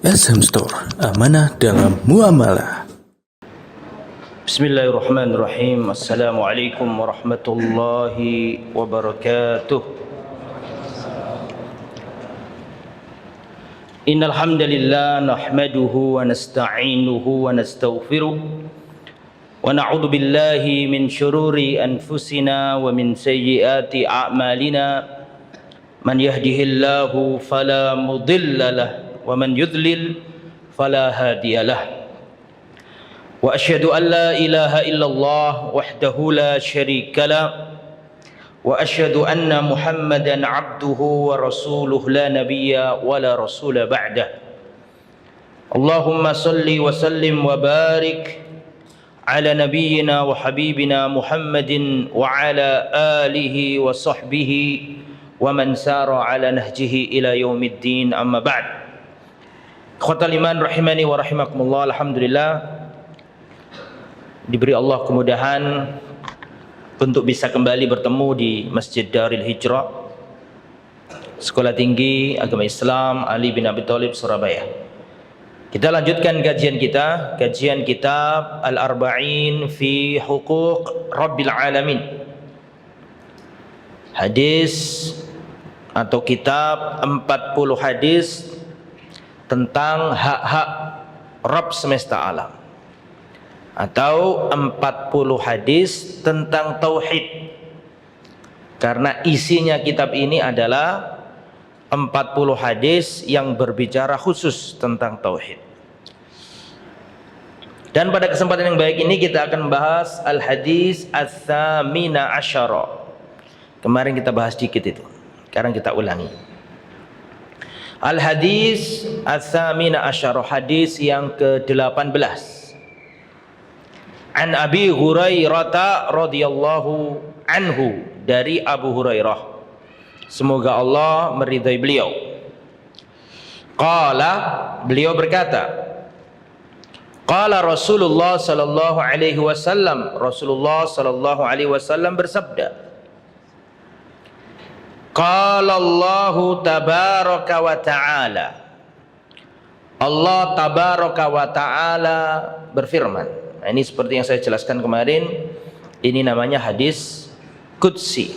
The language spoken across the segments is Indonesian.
SM Store, amanah dalam muamalah. Bismillahirrahmanirrahim. Assalamualaikum warahmatullahi wabarakatuh. Innal hamdalillah nahmaduhu wa nasta'inuhu wa nastaghfiruh wa na'udzu billahi min syururi anfusina wa min sayyiati a'malina. Man yahdihillahu fala mudhillalah wa man yudlil fala hadiyalah. Wa asyhadu an la ilaha illallah wahdahu la syarika lah wa asyhadu anna Muhammadan abduhu wa rasuluh la nabiyya wa la rasula ba'dah. Allahumma salli wa sallim wa barik ala nabiyyina wa habibina Muhammadin wa ala alihi wa sahbihi wa man sara ala nahjihi ila yaumiddin, amma ba'd. Ikhwatal iman rahimani wa rahimakumullah. Alhamdulillah diberi Allah kemudahan untuk bisa kembali bertemu di Masjid Darul Hijrah, Sekolah Tinggi Agama Islam Ali bin Abi Thalib, Surabaya. Kita lanjutkan kajian kita, kajian kitab Al-Arba'in fi Huquq Rabbil Alamin. Hadis atau kitab 40 hadis tentang hak-hak Rabb semesta alam, atau 40 hadis tentang tauhid. Karena isinya kitab ini adalah 40 hadis yang berbicara khusus tentang tauhid. Dan pada kesempatan yang baik ini kita akan bahas al-hadis ats-tsamina asyara. Kemarin kita bahas dikit itu, sekarang kita ulangi. Al-hadis ats-tsamina asyara, hadis yang ke-18. An Abi Hurairah radhiyallahu anhu, dari Abu Hurairah, semoga Allah meridai beliau. Qala, beliau berkata, qala Rasulullah sallallahu alaihi wasallam, Rasulullah sallallahu alaihi wasallam bersabda, qala Allahu tabaraka wa ta'ala, Allah tabaraka wa ta'ala berfirman. Nah, ini seperti yang saya jelaskan kemarin, ini namanya hadis qudsi.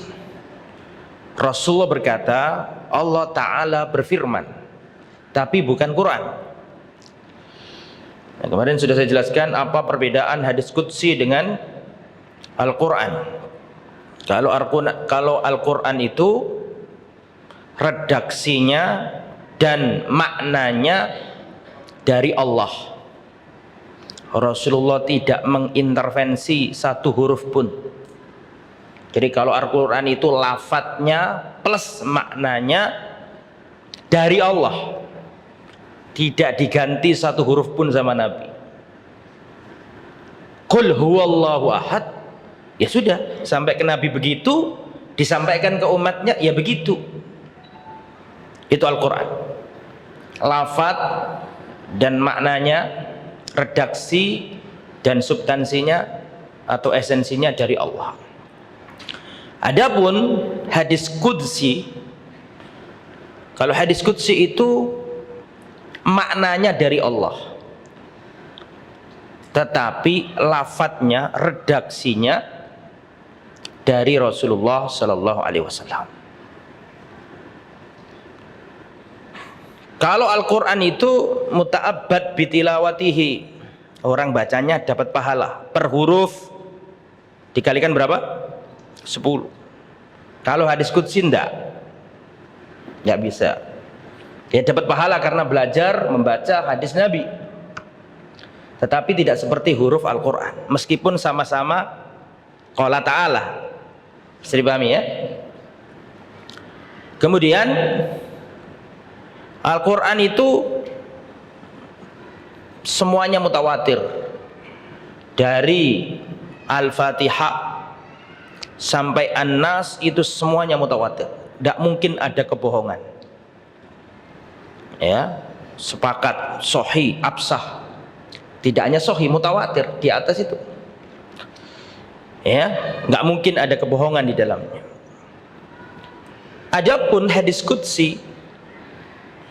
Rasulullah berkata, Allah Ta'ala berfirman, tapi bukan Quran. Nah, kemarin sudah saya jelaskan apa perbedaan hadis qudsi dengan Al-Quran. Kalau Al-Quran itu redaksinya dan maknanya dari Allah. Rasulullah tidak mengintervensi satu huruf pun. Jadi kalau Al-Quran itu lafadznya plus maknanya dari Allah, tidak diganti satu huruf pun sama Nabi. Qul huwallahu ahad, ya sudah, sampai ke Nabi begitu, disampaikan ke umatnya ya begitu. Itu Al-Quran, lafadz dan maknanya, redaksi dan substansinya atau esensinya dari Allah. Adapun hadis qudsi, kalau hadis qudsi itu maknanya dari Allah, tetapi lafadznya, redaksinya dari Rasulullah sallallahu alaihi wasallam. Kalau Al-Quran itu muta'abbad bitilawatihi, orang bacanya dapat pahala per huruf, dikalikan berapa? 10. Kalau hadis qudsi enggak bisa. Dia dapat pahala karena belajar membaca hadis Nabi, tetapi tidak seperti huruf Al-Quran, meskipun sama-sama qala ta'ala. Bisa dipahami ya? Kemudian Al-Quran itu semuanya mutawatir, dari Al-Fatihah sampai An-Nas itu semuanya mutawatir, tidak mungkin ada kebohongan. Ya, sepakat, sahih, absah. Tidak hanya sahih, mutawatir di atas itu. Ya, nggak mungkin ada kebohongan di dalamnya. Adapun hadis qudsi,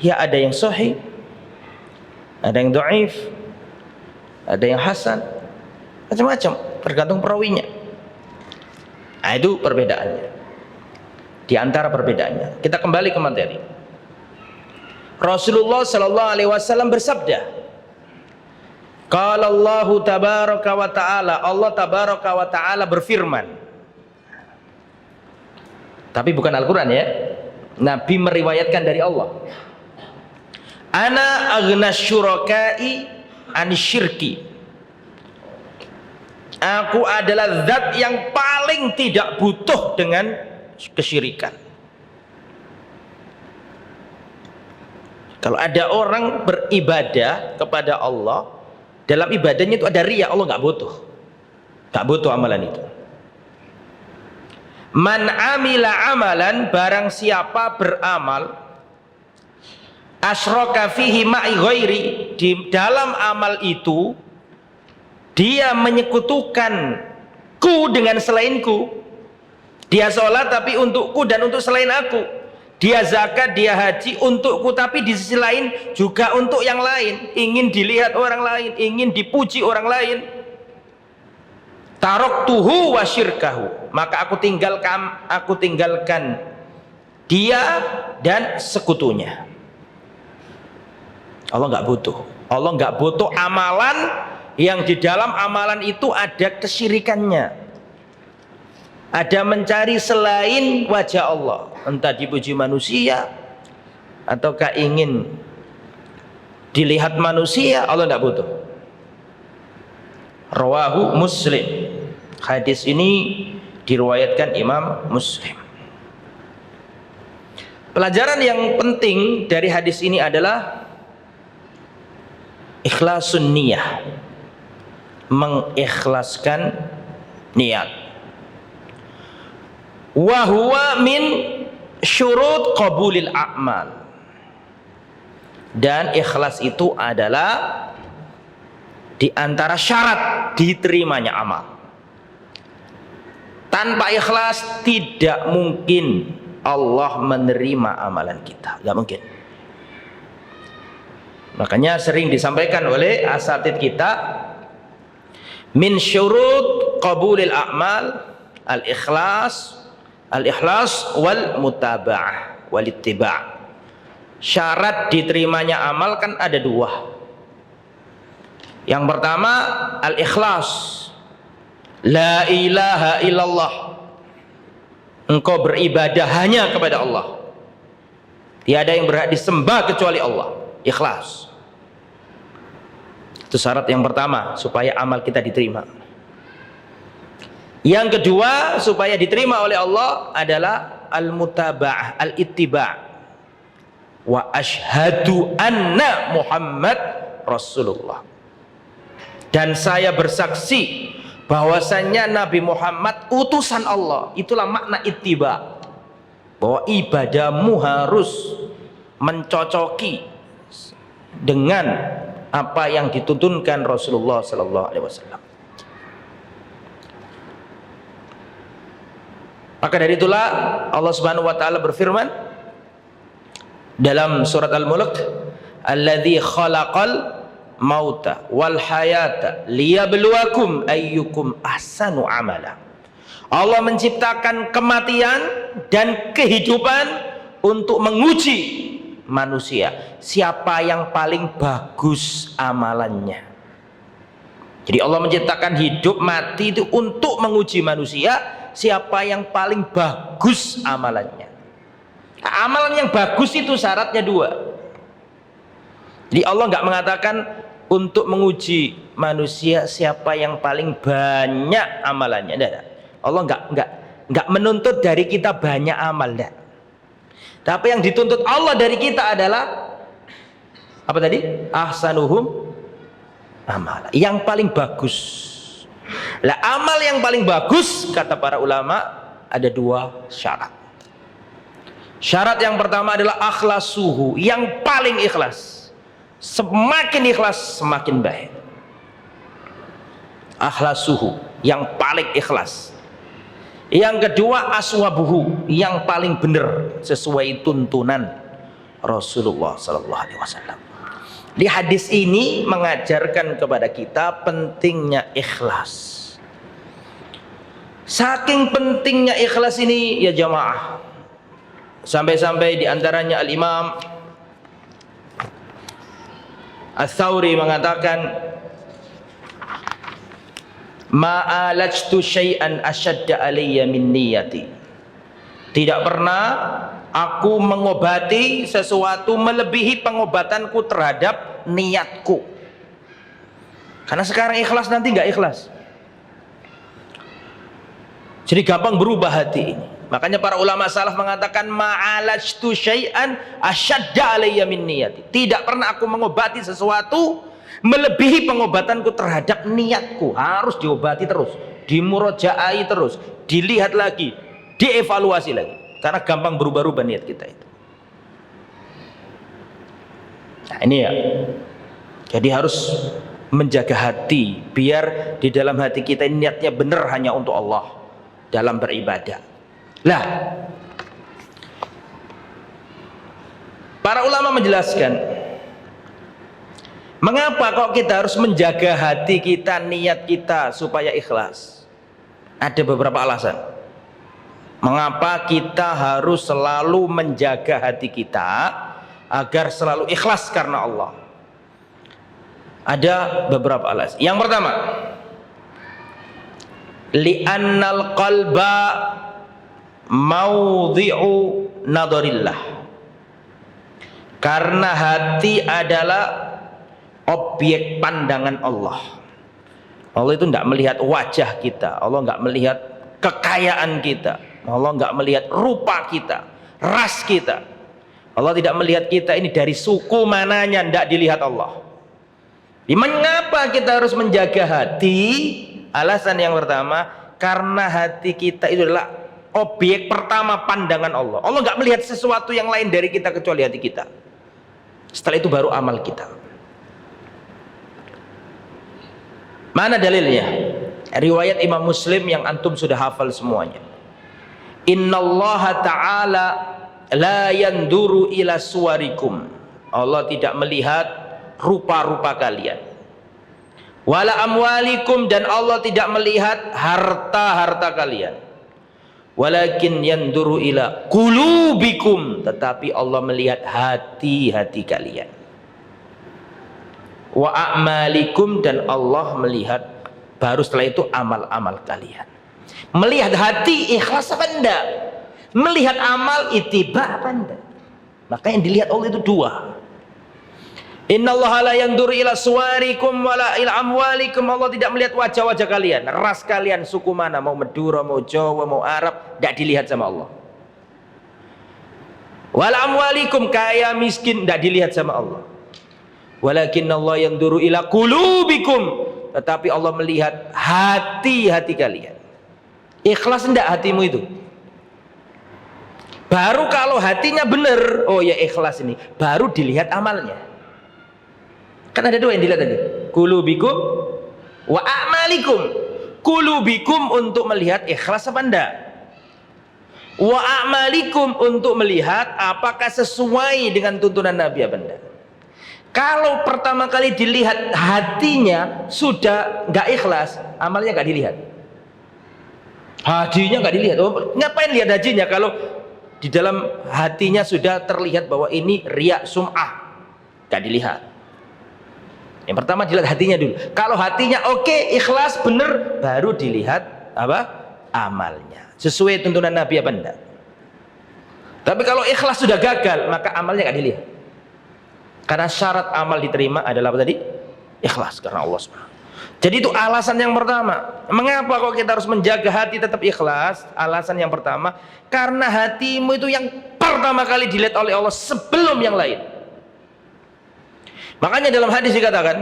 ya ada yang sahih, ada yang dhaif, ada yang hasan, macam-macam, tergantung perawinya. Nah, itu perbedaannya. Di antara perbedaannya, kita kembali ke materi. Rasulullah sallallahu alaihi wasallam bersabda, qala Allah tabaraka wa taala, Allah tabaraka wa taala berfirman. Tapi bukan Al-Qur'an ya. Nabi meriwayatkan dari Allah. Ana aghna syurakai anisyirki. Aku adalah zat yang paling tidak butuh dengan kesyirikan. Kalau ada orang beribadah kepada Allah, dalam ibadahnya itu ada riya, Allah nggak butuh amalan itu. Man amila amalan, barang siapa beramal, asyraka fihi ma'i ghairi, di dalam amal itu dia menyekutukan ku dengan selainku. Dia sholat tapi untukku dan untuk selain aku. Dia zakat, dia haji untukku tapi di sisi lain juga untuk yang lain. Ingin dilihat orang lain, ingin dipuji orang lain. Taraktuhu wa syirkahu, maka aku tinggalkan dia dan sekutunya. Allah nggak butuh amalan yang di dalam amalan itu ada kesyirikannya, ada mencari selain wajah Allah, entah dipuji manusia ataukah ingin dilihat manusia. Allah nggak butuh. Rawahu Muslim. Hadis ini diriwayatkan Imam Muslim. Pelajaran yang penting dari hadis ini adalah ikhlasun niyah, mengikhlaskan niat. Wa huwa min syurut qabulil a'mal. Dan ikhlas itu adalah di antara syarat diterimanya amal. Tanpa ikhlas tidak mungkin Allah menerima amalan kita, nggak mungkin. Makanya sering disampaikan oleh asatidz kita, min syurut qabulil a'mal al-ikhlas wal mutaba'ah wal ittiba'. Syarat diterimanya amal kan ada dua. Yang pertama al-ikhlas, la ilaha illallah, engkau beribadah hanya kepada Allah, tiada yang berhak disembah kecuali Allah. Ikhlas, itu syarat yang pertama supaya amal kita diterima. Yang kedua supaya diterima oleh Allah adalah al-mutaba'ah, al-ittiba', wa ashhadu anna Muhammad Rasulullah, dan saya bersaksi bahwasannya Nabi Muhammad utusan Allah. Itulah makna ittiba, bahwa ibadahmu harus mencocoki dengan apa yang dituntunkan Rasulullah sallallahu alaihi wasallam. Maka dari itulah Allah Subhanahu wa taala berfirman dalam surat Al-Mulk, alladzi khalaqal mauta wal hayata liyabluwakum ayyukum ahsanu amala. Allah menciptakan kematian dan kehidupan untuk menguji manusia, siapa yang paling bagus amalannya. Jadi Allah menciptakan hidup mati itu untuk menguji manusia, siapa yang paling bagus amalannya. Nah, amalan yang bagus itu syaratnya dua. Jadi Allah nggak mengatakan untuk menguji manusia siapa yang paling banyak amalannya. Tidak. Allah nggak menuntut dari kita banyak amal. Tidak. Tapi yang dituntut Allah dari kita adalah apa tadi? Ahsanuhum amal, yang paling bagus. Lah, amal yang paling bagus kata para ulama ada dua syarat. Syarat yang pertama adalah akhlasuhu, yang paling ikhlas. Semakin ikhlas semakin baik. Akhlasuhu, yang paling ikhlas. Yang kedua aswabuhu, yang paling benar sesuai tuntunan Rasulullah sallallahu alaihi wasallam. Di hadis ini mengajarkan kepada kita pentingnya ikhlas. Saking pentingnya ikhlas ini ya jamaah, sampai-sampai diantaranya Al-Imam Ats-Tsauri mengatakan, ma'alajtu syai'an asyadda alayya min niyati. Tidak pernah aku mengobati sesuatu melebihi pengobatanku terhadap niatku. Karena sekarang ikhlas, nanti nggak ikhlas. Jadi gampang berubah hati ini. Makanya para ulama salaf mengatakan ma'alajtu syai'an asyadda alayya min niyati. Tidak pernah aku mengobati sesuatu melebihi pengobatanku terhadap niatku. Harus diobati terus, dimurojaai terus, dilihat lagi, dievaluasi lagi. Karena gampang berubah-ubah niat kita itu. Nah ini ya. Jadi harus menjaga hati, biar di dalam hati kita ini niatnya benar hanya untuk Allah dalam beribadah. Lah, para ulama menjelaskan mengapa kok kita harus menjaga hati kita, niat kita supaya ikhlas. Ada beberapa alasan mengapa kita harus selalu menjaga hati kita agar selalu ikhlas karena Allah. Ada beberapa alasan. Yang pertama, li'annal qalba maudhi'u nadharillah. Karena hati adalah objek pandangan Allah. Allah itu tidak melihat wajah kita, Allah nggak melihat kekayaan kita, Allah nggak melihat rupa kita, ras kita. Allah tidak melihat kita ini dari suku mananya, tidak dilihat Allah. Mengapa kita harus menjaga hati? Alasan yang pertama, karena hati kita itu adalah objek pertama pandangan Allah. Allah nggak melihat sesuatu yang lain dari kita kecuali hati kita. Setelah itu baru amal kita. Mana dalilnya? Riwayat Imam Muslim yang antum sudah hafal semuanya. Innallaha ta'ala la yanduru ila suwarikum. Allah tidak melihat rupa-rupa kalian. Wala amwalikum, dan Allah tidak melihat harta-harta kalian. Walakin yanduru ila qulubikum, tetapi Allah melihat hati-hati kalian. Wa a'malikum, dan Allah melihat baru setelah itu amal-amal kalian. Melihat hati ikhlas apa enggak? Melihat amal ittiba apa enggak? Maka yang dilihat Allah itu dua. Innallaha la yanzuru ila suwarikum wala ila amwalikum. Allah tidak melihat wajah-wajah kalian, ras kalian, suku mana, mau Madura, mau Jawa, mau Arab, tidak dilihat sama Allah. Wala amwalikum, kaya miskin, tidak dilihat sama Allah. Walakin Allah yanzuru ila qulubikum, tetapi Allah melihat hati-hati kalian. Ikhlas enggak hatimu itu? Baru kalau hatinya benar, oh ya ikhlas ini, baru dilihat amalnya. Kan ada dua yang dilihat tadi, qulubikum wa a'malikum. Qulubikum untuk melihat ikhlas apa enggak, wa a'malikum untuk melihat apakah sesuai dengan tuntunan Nabi apa enggak. Kalau pertama kali dilihat hatinya sudah enggak ikhlas, amalnya enggak dilihat. Hajinya enggak dilihat. Oh, ngapain lihat hajinya kalau di dalam hatinya sudah terlihat bahwa ini riya sum'ah, enggak dilihat. Yang pertama dilihat hatinya dulu. Kalau hatinya oke, ikhlas, benar, baru dilihat apa? Amalnya. Sesuai tuntunan Nabi apa enggak. Tapi kalau ikhlas sudah gagal, maka amalnya enggak dilihat. Karena syarat amal diterima adalah apa tadi? Ikhlas karena Allah SWT. Jadi itu alasan yang pertama. Mengapa kok kita harus menjaga hati tetap ikhlas? Alasan yang pertama, karena hatimu itu yang pertama kali dilihat oleh Allah sebelum yang lain. Makanya dalam hadis dikatakan,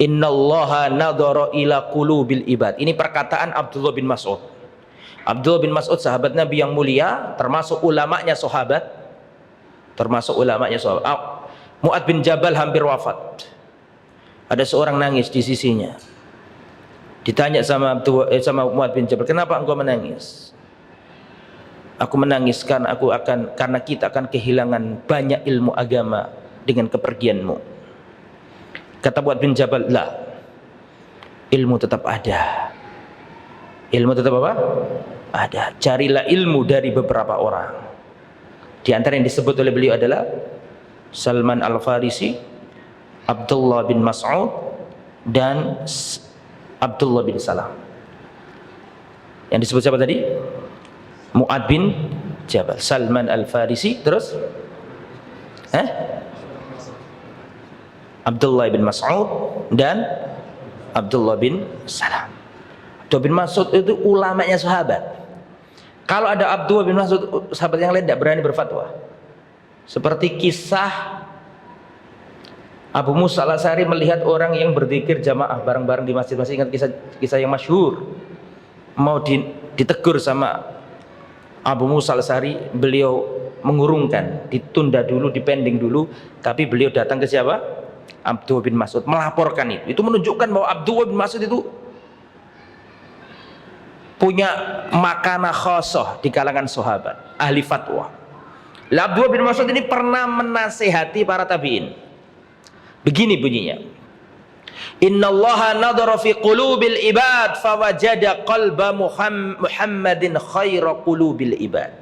innallaha nadhara ila qulubil ibad. Ini perkataan Abdullah bin Mas'ud. Abdullah bin Mas'ud sahabat Nabi yang mulia, termasuk ulamanya sahabat. Mu'ad bin Jabal hampir wafat. Ada seorang nangis di sisinya. Ditanya sama Mu'ad bin Jabal, kenapa engkau menangis? Aku menangis karena kita akan kehilangan banyak ilmu agama dengan kepergianmu. Kata Mu'adz bin Jabal, lah, ilmu tetap ada. Ilmu tetap apa? Ada. Carilah ilmu dari beberapa orang. Di antara yang disebut oleh beliau adalah Salman Al-Farisi, Abdullah bin Mas'ud, dan Abdullah bin Salam. Yang disebut siapa tadi? Mu'adz bin Jabal, Salman Al-Farisi, terus Abdullah bin Mas'ud dan Abdullah bin Salam. Abdullah bin Mas'ud itu ulamanya sahabat. Kalau ada Abdullah bin Mas'ud, sahabat yang lain tidak berani berfatwa. Seperti kisah Abu Musa Al-Asy'ari melihat orang yang berzikir jamaah bareng-bareng di masjid. Masih ingat kisah yang masyhur? Mau ditegur sama Abu Musa Al-Asy'ari, beliau mengurungkan, ditunda dulu, dipending dulu. Tapi beliau datang ke siapa? Abdullah bin Mas'ud, melaporkan itu. Itu menunjukkan bahwa Abdullah bin Mas'ud itu punya makanah khassah di kalangan sahabat, ahli fatwa. Abdullah bin Mas'ud ini pernah menasihati para tabi'in. Begini bunyinya, Innallaha nadhara fi qulubil ibad fawajada qalba Muhammadin khaira qulubil ibad.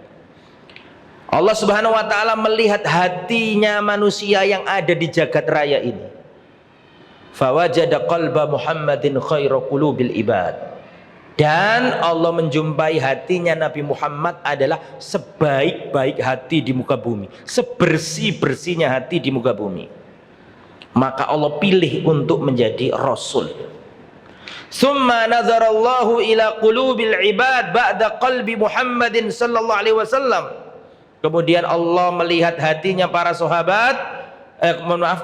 Allah Subhanahu wa taala melihat hatinya manusia yang ada di jagat raya ini. Fawajada qalba Muhammadin khaira qulubil ibad. Dan Allah menjumpai hatinya Nabi Muhammad adalah sebaik-baik hati di muka bumi, sebersih-bersihnya hati di muka bumi. Maka Allah pilih untuk menjadi Rasul. Summa nazarallahu ila qulubil ibad ba'da qalbi Muhammadin sallallahu alaihi wasallam. Kemudian Allah melihat hatinya para sahabat,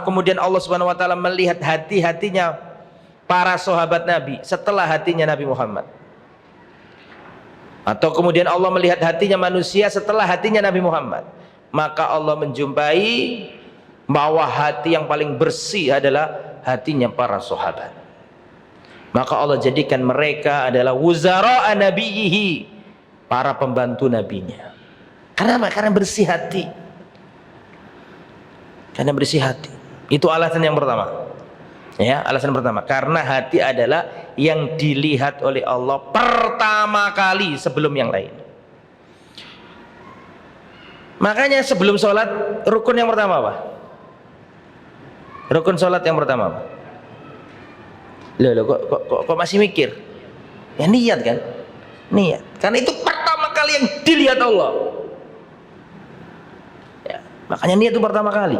kemudian Allah Subhanahu wa taala melihat hati-hatinya para sahabat Nabi setelah hatinya Nabi Muhammad. Atau kemudian Allah melihat hatinya manusia setelah hatinya Nabi Muhammad. Maka Allah menjumpai bahwa hati yang paling bersih adalah hatinya para sahabat. Maka Allah jadikan mereka adalah wuzara'a nabiyhi, para pembantu nabinya. Karena apa? Karena bersih hati. Karena bersih hati. Itu alasan yang pertama. Ya, alasan pertama, karena hati adalah yang dilihat oleh Allah pertama kali sebelum yang lain. Makanya sebelum sholat, rukun yang pertama apa? Rukun sholat yang pertama apa? Loh, kok masih mikir? Ya niat kan? Niat. Karena itu pertama kali yang dilihat Allah. Ya, makanya niat itu pertama kali.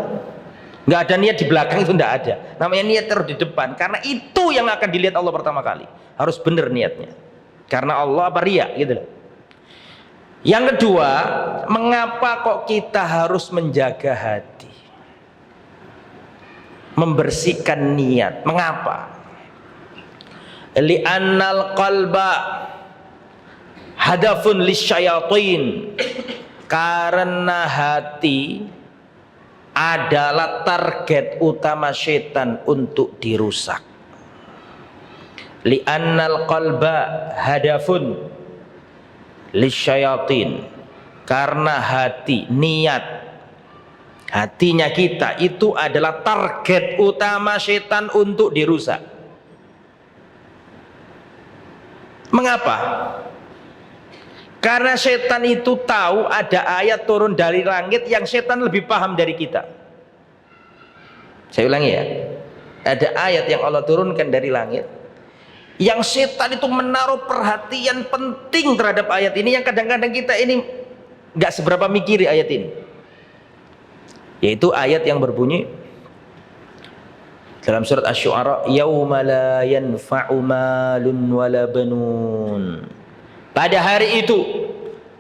Nggak ada niat di belakang, itu nggak ada. Namanya niat terus di depan, karena itu yang akan dilihat Allah pertama kali. Harus benar niatnya. Karena Allah apa riya gitu loh. Yang kedua, mengapa kok kita harus menjaga hati? Membersihkan niat. Mengapa? Li'annal qalba hadafun lisyayatin. Karena hati adalah target utama setan untuk dirusak. Li'annal qalba hadafun lisyayatin. Karena hati, niat, hatinya kita itu adalah target utama setan untuk dirusak. Mengapa? Karena setan itu tahu ada ayat turun dari langit yang setan lebih paham dari kita. Saya ulangi ya. Ada ayat yang Allah turunkan dari langit yang setan itu menaruh perhatian penting terhadap ayat ini, yang kadang-kadang kita ini gak seberapa mikiri ayat ini. Yaitu ayat yang berbunyi dalam surat Asy-Syu'ara, yauma la yanfa'u malun wala banun. Pada hari itu,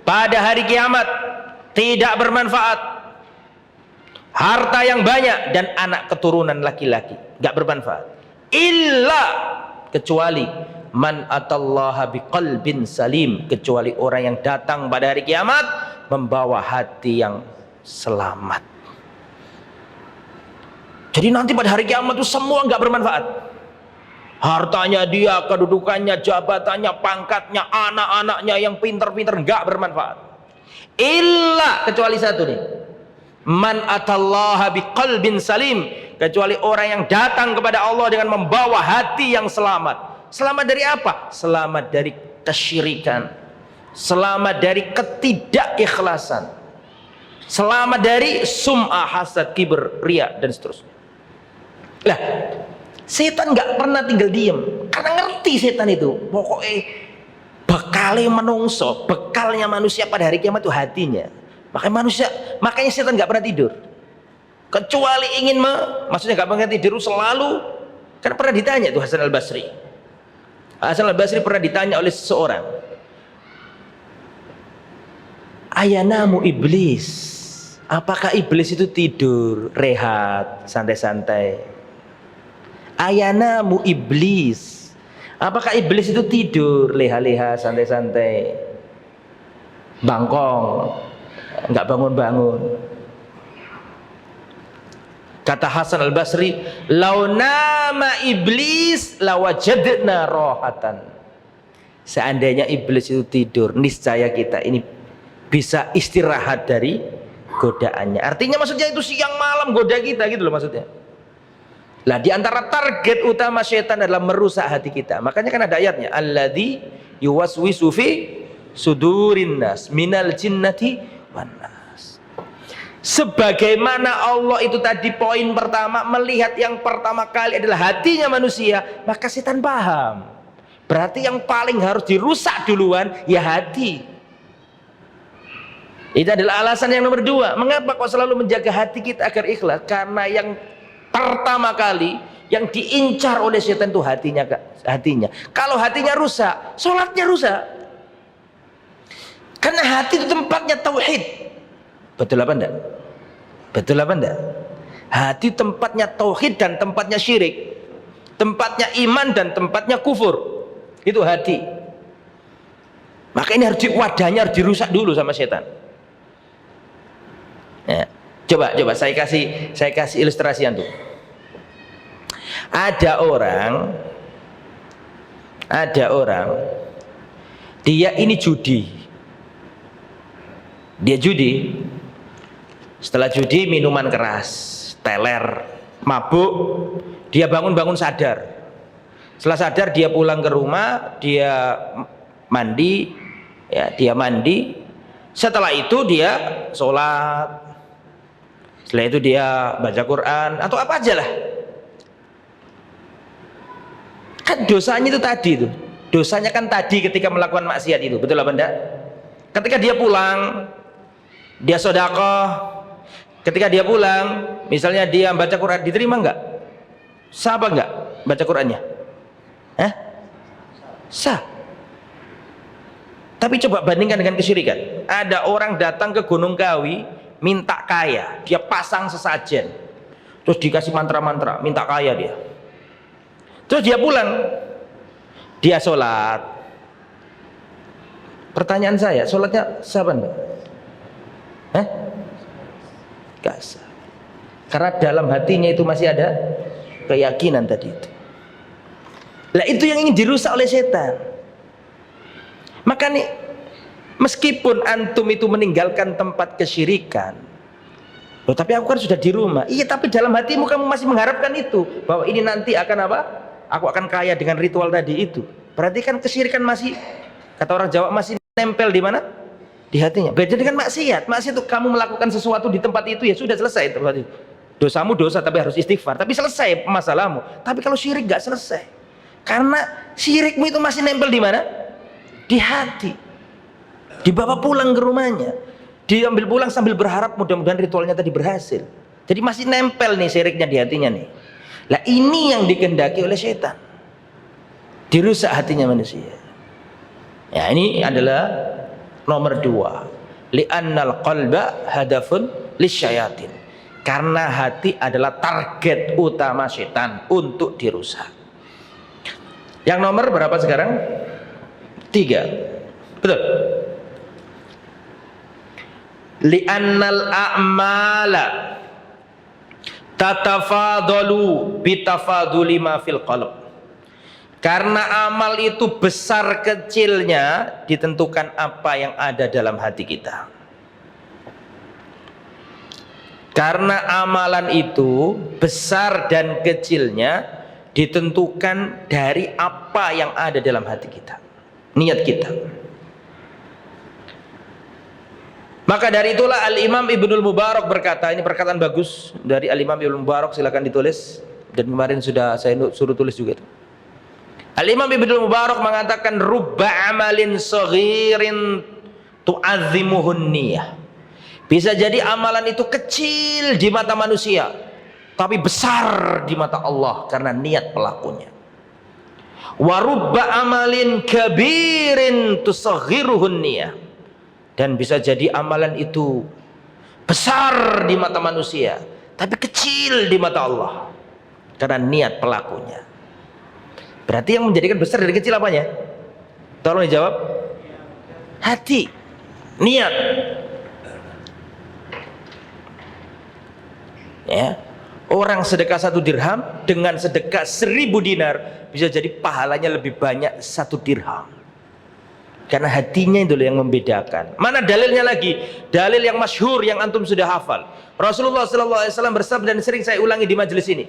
pada hari kiamat, tidak bermanfaat harta yang banyak dan anak keturunan laki-laki, gak bermanfaat. Illa, kecuali man atallaha biqalbin salim, kecuali orang yang datang pada hari kiamat membawa hati yang selamat. Jadi nanti pada hari kiamat itu semua gak bermanfaat. Hartanya dia, kedudukannya, jabatannya, pangkatnya, anak-anaknya yang pinter-pinter, gak bermanfaat. Illa, kecuali satu nih, Man atallaha biqalbin salim, kecuali orang yang datang kepada Allah dengan membawa hati yang selamat. Selamat dari apa? Selamat dari kesyirikan, selamat dari ketidakikhlasan, selamat dari sum'ah, hasad, kibir, riya, dan seterusnya. Lah, setan nggak pernah tinggal diem, karena ngerti setan itu pokoknya bekalnya menungso, bekalnya manusia pada hari kiamat itu hatinya. Makanya setan nggak pernah tidur, kecuali ingin maksudnya nggak pernah tidur selalu. Kan pernah ditanya tuh Hasan al-Basri pernah ditanya oleh seseorang, ayanamu iblis, apakah iblis itu tidur rehat santai-santai? Ayanamu iblis, apakah iblis itu tidur leha-leha santai-santai, bangkong, nggak bangun-bangun? Kata Hasan al-Basri, lau nama iblis lawajadna rohatan. Seandainya iblis itu tidur, niscaya kita ini bisa istirahat dari godaannya. Artinya maksudnya itu siang malam goda kita gitu loh maksudnya. Lah di antara target utama setan adalah merusak hati kita. Makanya kan ada ayatnya, alladzi yuwaswisu fi sudurin nas minal jinnati wan nas. Sebagaimana Allah itu tadi poin pertama, melihat yang pertama kali adalah hatinya manusia, maka setan paham. Berarti yang paling harus dirusak duluan ya hati. Itu adalah alasan yang nomor dua. Mengapa kok selalu menjaga hati kita agar ikhlas? Karena yang pertama kali yang diincar oleh setan itu hatinya. Kalau hatinya rusak, sholatnya rusak. Karena hati itu tempatnya tauhid. Betul apa enggak? Betul apa enggak? Hati tempatnya tauhid dan tempatnya syirik, tempatnya iman dan tempatnya kufur. Itu hati. Maka ini wadahnya harus dirusak dulu sama setan. Ya. Coba saya kasih ilustrasi antum. Ada orang dia ini judi. Dia judi. Setelah judi minuman keras, teler, mabuk, dia bangun sadar. Setelah sadar dia pulang ke rumah, dia mandi. Setelah itu dia sholat. Setelah itu dia baca Quran atau apa aja lah. Kan dosanya itu tadi tuh. Dosanya kan tadi ketika melakukan maksiat itu, betul apa enggak? Ketika dia pulang, dia sedekah. Ketika dia pulang, misalnya dia baca Quran, diterima enggak? Sah apa enggak baca Qurannya? Sah. Tapi coba bandingkan dengan kesyirikan. Ada orang datang ke Gunung Kawi minta kaya, dia pasang sesajen, terus dikasih mantra-mantra, minta kaya dia. Terus dia pulang, dia sholat. Pertanyaan saya, sholatnya sah apa enggak? Gak sah. Karena dalam hatinya itu masih ada keyakinan tadi itu. Lah itu yang ingin dirusak oleh setan. Maka nih, meskipun antum itu meninggalkan tempat kesyirikan, loh, tapi aku kan sudah di rumah. Iya, tapi dalam hatimu kamu masih mengharapkan itu, bahwa ini nanti akan apa? Aku akan kaya dengan ritual tadi itu. Berarti kan kesyirikan masih, kata orang Jawa, masih nempel di mana? Di hatinya. Beda dengan maksiat. Maksiat itu kamu melakukan sesuatu di tempat itu, ya sudah selesai tempat itu. Dosamu dosa, tapi harus istighfar, tapi selesai masalahmu. Tapi kalau syirik gak selesai, karena syirikmu itu masih nempel di mana? Di hati. Dibawa pulang ke rumahnya, diambil pulang sambil berharap mudah-mudahan ritualnya tadi berhasil. Jadi masih nempel nih syiriknya di hatinya nih. Lah ini yang dikehendaki oleh setan, dirusak hatinya manusia. Ya, ini adalah nomor dua. Li'annal qalba hadafun lisyayatin. Karena hati adalah target utama setan untuk dirusak. Yang nomor berapa sekarang? 3. Betul. Li'annal a'mala tatafadalu bitafaduli ma fil qalb. Karena amal itu besar kecilnya ditentukan apa yang ada dalam hati kita. Karena amalan itu besar dan kecilnya ditentukan dari apa yang ada dalam hati kita, niat kita. Maka dari itulah Al-Imam Ibnul Mubarak berkata, ini perkataan bagus dari Al-Imam Ibnul Mubarak, silakan ditulis, dan kemarin sudah saya suruh tulis juga itu. Al-Imam Ibnul Mubarak mengatakan rubba amalin saghirin tu'azzimuhun niyah. Bisa jadi amalan itu kecil di mata manusia, tapi besar di mata Allah karena niat pelakunya. Wa rubba amalin kabirin tusaghiruhun niyah. Dan bisa jadi amalan itu besar di mata manusia, tapi kecil di mata Allah karena niat pelakunya. Berarti yang menjadikan besar dari kecil apanya? Tolong dijawab. Hati, niat. Ya, orang sedekah 1 dirham dengan sedekah 1000 dinar bisa jadi pahalanya lebih banyak 1 dirham. Karena hatinya itu yang membedakan. Mana dalilnya lagi? Dalil yang masyhur yang antum sudah hafal. Rasulullah SAW bersabda, dan sering saya ulangi di majelis ini.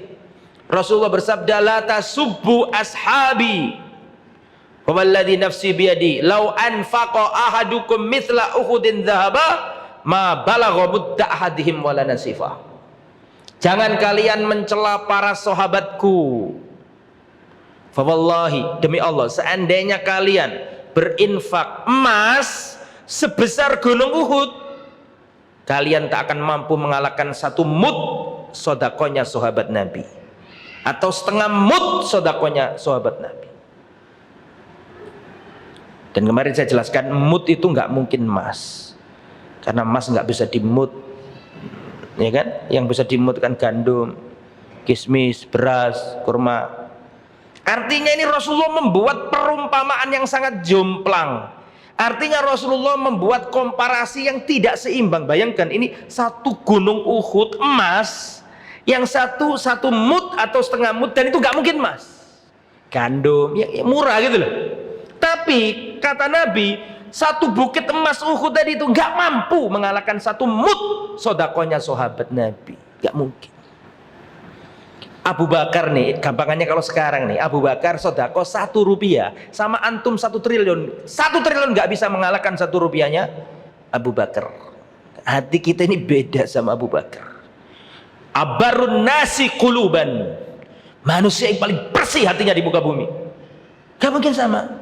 Rasulullah bersabda, la tasubbu ashabi walladzi nafsi biyadi law anfaqa ahadukum mithla uhudin dhahaba ma balagha mudda ahadihim wala nasifah. Jangan kalian mencela para sahabatku. Fa wallahi, demi Allah, seandainya kalian berinfak emas sebesar gunung Uhud, kalian tak akan mampu mengalahkan 1 mud sodakonya sahabat Nabi, atau setengah mud sodakonya sahabat Nabi. Dan kemarin saya jelaskan mud itu nggak mungkin emas, karena emas nggak bisa dimut, ya kan? Yang bisa dimut kan gandum, kismis, beras, kurma. Artinya ini Rasulullah membuat perumpamaan yang sangat jomplang. Artinya Rasulullah membuat komparasi yang tidak seimbang. Bayangkan ini 1 gunung Uhud emas, yang satu mud atau setengah mud, dan itu nggak mungkin emas, gandum, ya murah gitu loh. Tapi kata Nabi, 1 bukit emas Uhud tadi itu nggak mampu mengalahkan 1 mud sodakonya sahabat Nabi, nggak mungkin. Abu Bakar nih, gampangannya kalau sekarang nih, Abu Bakar sodako 1 rupiah sama antum 1 triliun. 1 triliun nggak bisa mengalahkan 1 rupiahnya Abu Bakar. Hati kita ini beda sama Abu Bakar. Abarun nasi quluban, manusia yang paling bersih hatinya di muka bumi. Gak mungkin sama.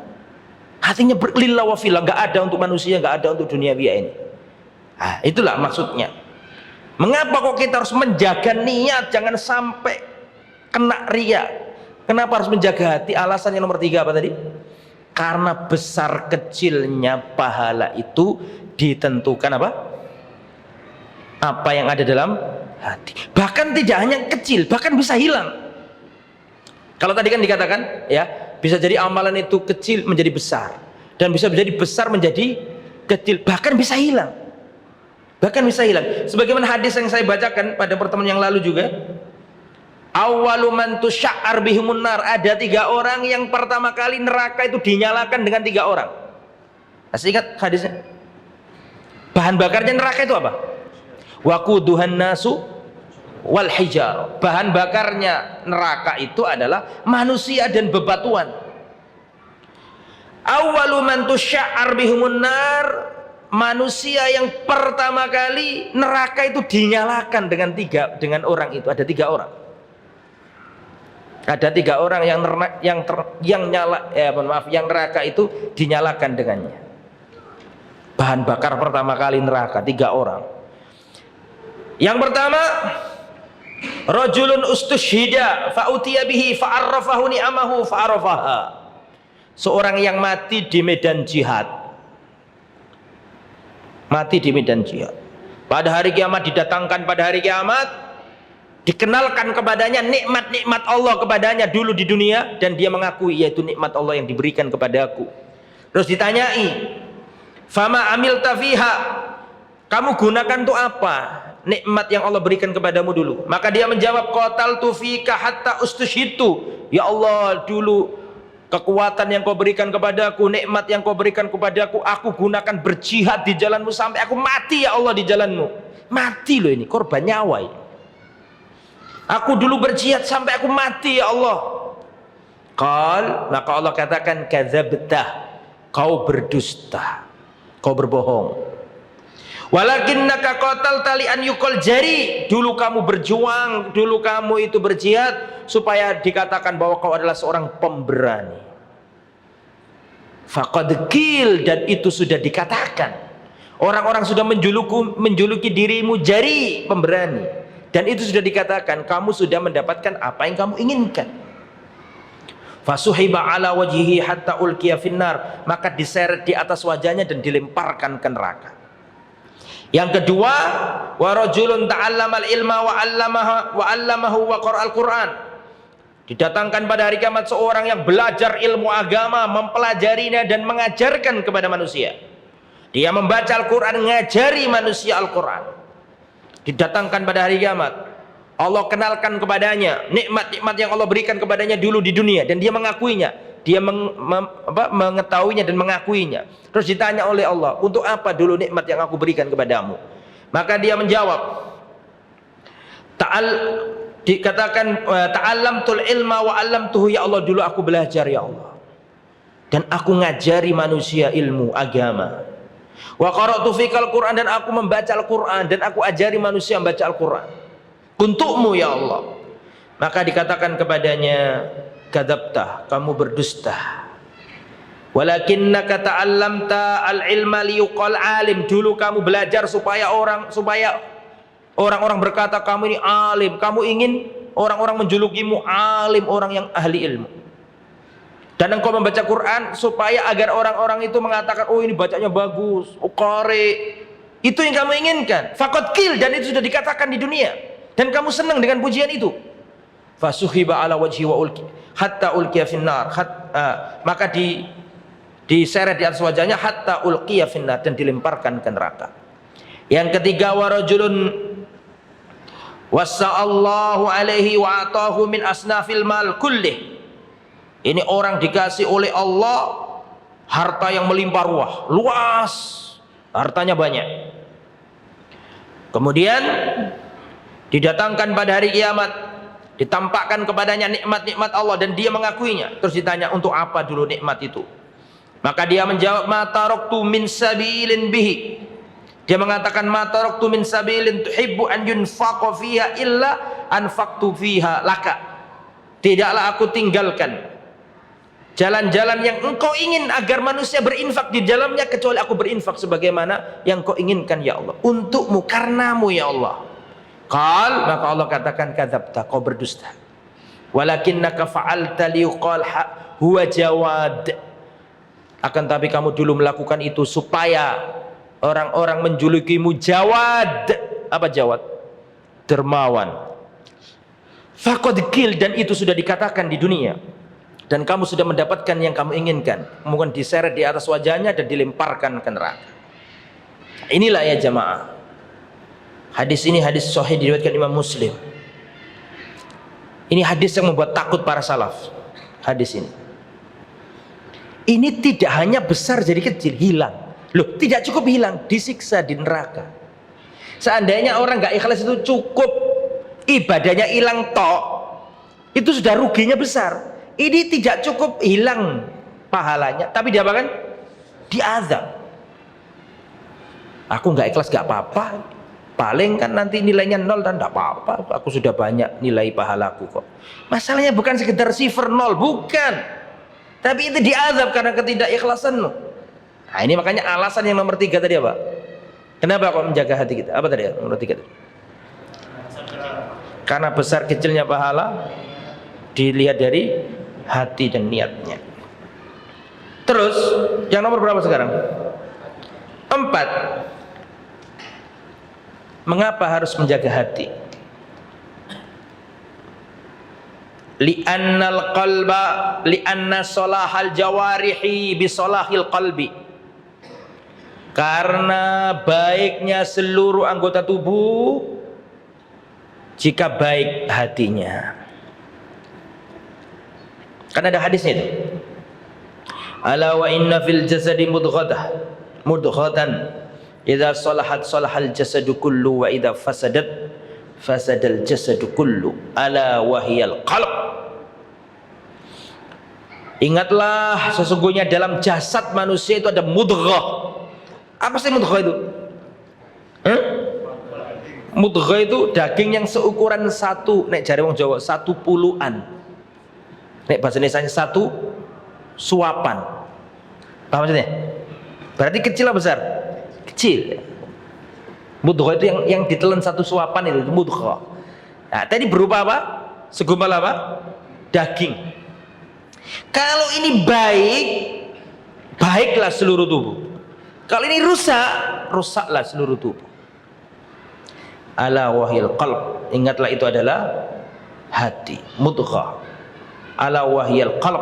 Hatinya berlillah wa fillah, gak ada untuk manusia, gak ada untuk dunia biaya ini. Nah, itulah maksudnya. Mengapa kok kita harus menjaga niat, jangan sampai kena riya. Kenapa harus menjaga hati? Alasannya nomor 3 apa tadi? Karena besar kecilnya pahala itu ditentukan apa? Apa yang ada dalam hati. Bahkan tidak hanya kecil, bahkan bisa hilang. Kalau tadi kan dikatakan ya, bisa jadi amalan itu kecil menjadi besar, dan bisa menjadi besar menjadi kecil, bahkan bisa hilang. Bahkan bisa hilang. Sebagaimana hadis yang saya bacakan pada pertemuan yang lalu juga. Awwalu man tusya'ar bihimun nar, ada 3 orang yang pertama kali neraka itu dinyalakan dengan 3 orang. Masih ingat hadisnya? Bahan bakarnya neraka itu apa? Waquduhan nasu wal hijar. Bahan bakarnya neraka itu adalah manusia dan bebatuan. Awwalu man tusya'ar bihimun nar, manusia yang pertama kali neraka itu dinyalakan dengan orang itu, ada 3 orang. Ada 3 orang yang neraka itu dinyalakan dengannya. Bahan bakar pertama kali neraka 3 orang. Yang pertama, rajulun ustushhida fa'utiya bihi fa'arrafahu ni'amahu fa'arrafaha. Seorang yang mati di medan jihad. Mati di medan jihad. Pada hari kiamat didatangkan, pada hari kiamat dikenalkan kepadanya nikmat-nikmat Allah kepadanya dulu di dunia, dan dia mengakui yaitu nikmat Allah yang diberikan kepadaku. Terus ditanyai, fama amilta fiha, kamu gunakan untuk apa nikmat yang Allah berikan kepadamu dulu? Maka dia menjawab, qataltu fika hatta ustushhitu, ya Allah, dulu kekuatan yang kau berikan kepadaku, nikmat yang kau berikan kepadaku, aku gunakan berjihad di jalanmu sampai aku mati ya Allah di jalanmu. Mati loh ini, korban nyawa ini. Aku dulu berjihad sampai aku mati ya Allah. Maka Allah katakan kadzabtah, kau berdusta, kau berbohong. Walakinnaka qatalta li an yuqal jari, dulu kamu berjuang, dulu kamu itu berjihad supaya dikatakan bahwa kau adalah seorang pemberani. Faqad qil, dan itu sudah dikatakan. Orang-orang sudah menjuluki dirimu jari, pemberani, dan itu sudah dikatakan kamu sudah mendapatkan apa yang kamu inginkan. Fasuhiba ala wajhihi hatta ulqiya finnar, maka diseret di atas wajahnya dan dilemparkan ke neraka. Yang kedua, wa rajulun ta'allamal ilma wa 'allamahu wa qara'al Qur'an. Didatangkan pada hari kiamat seorang yang belajar ilmu agama, mempelajarinya dan mengajarkan kepada manusia. Dia membaca Al-Qur'an, mengajari manusia Al-Qur'an. Didatangkan pada hari kiamat, Allah kenalkan kepadanya nikmat-nikmat yang Allah berikan kepadanya dulu di dunia dan dia mengakuinya. Dia mengetahuinya dan mengakuinya. Terus ditanya oleh Allah, untuk apa dulu nikmat yang aku berikan kepadamu? Maka dia menjawab, dikatakan ta'allamtul ilma wa 'allamtuhu, ya Allah dulu aku belajar ya Allah dan aku ngajari manusia ilmu agama. Wa qara'tu fikal Qur'an, dan aku membaca Al-Qur'an dan aku ajari manusia membaca Al-Qur'an untukmu ya Allah. Maka dikatakan kepadanya, kadzabta, kamu berdusta. Walakinnaka ta'allamta al-ilma liyuqal alim, dulu kamu belajar supaya orang-orang berkata kamu ini alim, kamu ingin orang-orang menjulukimu alim, orang yang ahli ilmu. Dan engkau membaca Quran supaya agar orang-orang itu mengatakan, oh ini bacanya bagus, oh qari. Itu yang kamu inginkan. Faqad qil, dan itu sudah dikatakan di dunia dan kamu senang dengan pujian itu. Fasuhiba ala wajhi wa ulki hatta ulqiya finnar, maka diseret di atas wajahnya hatta ulqiya finnar, dan dilemparkan ke neraka. Yang ketiga, wa rajulun wasa'allahu alaihi wa atahu min asnafil mal kullih. Ini orang dikasih oleh Allah harta yang melimpah ruah, luas, hartanya banyak. Kemudian didatangkan pada hari kiamat, ditampakkan kepadanya nikmat-nikmat Allah dan dia mengakuinya. Terus ditanya, untuk apa dulu nikmat itu? Maka dia menjawab, ma taraktu min sabilin bihi. Dia mengatakan, ma taraktu min sabilin tuhibbu an yunfaqa fiha illa anfaqtu fiha laka. Tidaklah aku tinggalkan jalan-jalan yang engkau ingin agar manusia berinfak di dalamnya, kecuali aku berinfak sebagaimana yang kau inginkan ya Allah, untukmu, karenamu ya Allah. Maka Allah katakan, kadzabta, kau berdusta. Walakinnaka fa'alta liyuqal huwa jawad. Akan tapi kamu dulu melakukan itu supaya orang-orang menjulukimu jawad. Apa jawad? Dermawan. Faqad qil, dan itu sudah dikatakan di dunia dan kamu sudah mendapatkan yang kamu inginkan. Kemudian diseret di atas wajahnya dan dilemparkan ke neraka. Inilah ya jamaah, hadis ini hadis sahih diriwayatkan Imam Muslim. Ini hadis yang membuat takut para salaf. Hadis ini tidak hanya besar jadi kecil, hilang. Loh, tidak cukup hilang, disiksa di neraka. Seandainya orang gak ikhlas itu cukup ibadahnya hilang tok, itu sudah ruginya besar. Ini tidak cukup hilang pahalanya, tapi diapakan? Diazab. Aku nggak ikhlas gak apa-apa, paling kan nanti nilainya 0 dan tidak apa-apa, aku sudah banyak nilai pahalaku kok. Masalahnya bukan sekedar sifar 0, bukan, tapi itu diazab karena ketidakikhlasanmu. Nah ini makanya alasan yang nomor 3 tadi apa? Kenapa kok menjaga hati kita? Apa tadi nomor 3 tadi? Karena besar kecilnya pahala dilihat dari hati dan niatnya. Terus yang nomor berapa sekarang? 4. Mengapa harus menjaga hati? Li'annal qalba li'anna salahal jawarihi bi salahil qalbi. Karena baiknya seluruh anggota tubuh jika baik hatinya. Kan ada hadisnya itu. Ala wa inna fil jasadi mudghatan idza salahat salahal jasadu kullu wa idza fasadat fasadal jasadu kullu ala wahiyal qalb. Ingatlah sesungguhnya dalam jasad manusia itu ada mudghah. Apa sih mudghah itu? Mudghah itu daging yang seukuran satu, nek jare wong Jawa, 1/10. Nek bahasa Indonesianya 1 suapan. Paham maksudnya? Berarti kecil atau besar? Kecil. Mudghah itu yang ditelan 1 suapan itu mudghah. Nah, tadi berupa apa? Segumpal apa? Daging. Kalau ini baik, baiklah seluruh tubuh. Kalau ini rusak, rusaklah seluruh tubuh. Ala wahil qalb, ingatlah itu adalah hati, mudghah. Ala wahil qalb.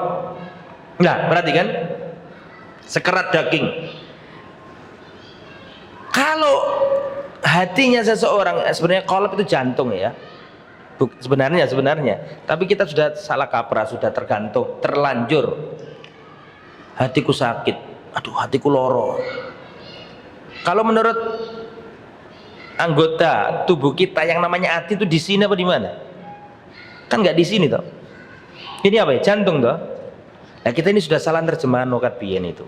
Nah, perhatikan sekerat daging. Kalau hatinya seseorang, sebenarnya qalb itu jantung ya. Sebenarnya, tapi kita sudah salah kaprah, sudah terlanjur. Hatiku sakit, aduh hatiku loro. Kalau menurut anggota tubuh kita yang namanya hati itu di sini apa di mana? Kan nggak di sini toh. Ini apa ya? Jantung toh. Nah kita ini sudah salah terjemahan nokat biyen itu.